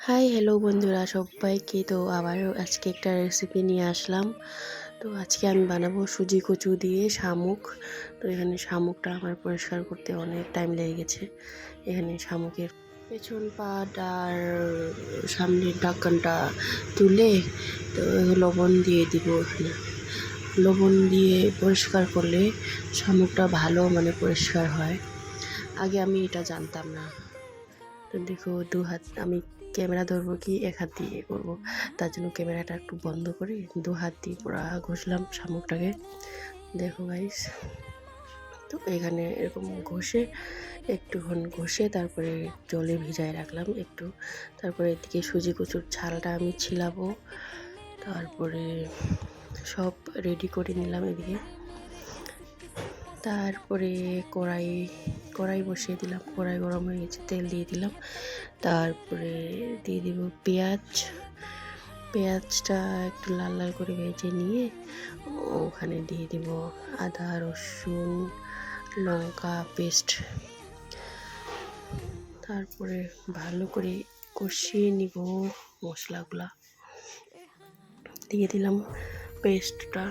Hi hello বন্ধুরা সবাইকে। তো আবারও আজকে একটা রেসিপি নিয়ে আসলাম। তো আজকে আমি বানাবো সুজি কচু দিয়ে শামুক। তো এখানে শামুকটা আমার পরিষ্কার করতে অনেক টাইম লেগে গেছে। এখানে শামুকের পেছন পাট আর সামনের ঢাকনটা তুলে তো লবণ দিয়ে দিব। এখানে লবণ দিয়ে পরিষ্কার করলে শামুকটা ভালো পরিষ্কার হয়। আগে আমি এটা জানতাম না। তো দেখো দু হাত আমি ক্যামেরা ধরবো কি এক হাত দিয়ে করবো, তার জন্য ক্যামেরাটা একটু বন্ধ করে দু হাত দিয়ে পুরো ঘষলাম শামুকটাকে। দেখো গাইস, তো এখানে এরকম একটুক্ষণ ঘষে তারপরে জলে ভিজায় রাখলাম একটু। তারপরে এদিকে সুজি কচুর ছালটা আমি ছিলাবো। তারপরে সব রেডি করে নিলাম এদিকে। তারপরে কড়াই বসিয়ে দিলাম। কড়াই গরম হয়ে গেছে, তেল দিয়ে দিলাম। তারপরে দিয়ে দিব পেঁয়াজটা একটু লাল লাল করে ভেজে নিয়ে ওখানে দিয়ে দিব আদা রসুন লঙ্কা পেস্ট। তারপরে ভালো করে কষিয়ে নিব মশলাগুলা। দিয়ে দিলাম পেস্টটা,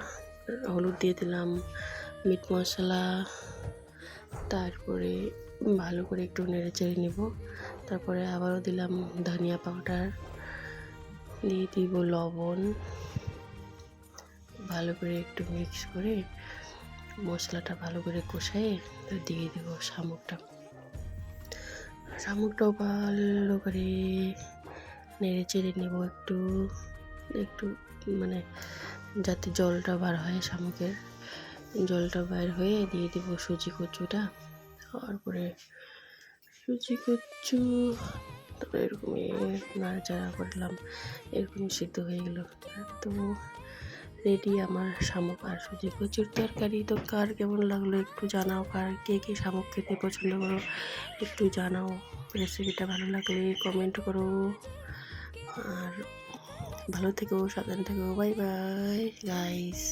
হলুদ দিয়ে দিলাম, মিট মশলা। তারপরে ভালো করে একটু নেড়ে চেড়ে নেব। তারপরে আবারও দিলাম ধনিয়া পাউডার, দিয়ে দিব লবণ। ভালো করে একটু মিক্স করে মশলাটা ভালো করে কষায়ে দিয়ে দিব শামুকটাও ভালো করে নেড়ে চেড়ে নেব একটু একটু যাতে জলটা বার হয়, শামুকের জলটা বাইর হয়ে দিয়ে দিব সুজি কচুটা। তারপরে সুজি কচু তারপরে এরকম নাড়াচাড়া করলাম, এরকম সিদ্ধ হয়ে গেল। তো রেডি আমার শামুক আর সুজি কচুর তরকারি। তো কার কেমন লাগলো একটু জানাও, কার কে কে শামুক খেতে পছন্দ করো একটু জানাও। রেসিপিটা ভালো লাগলে কমেন্ট করো। আর ভালো থেকো, সাবধান থেকো। Bye bye guys.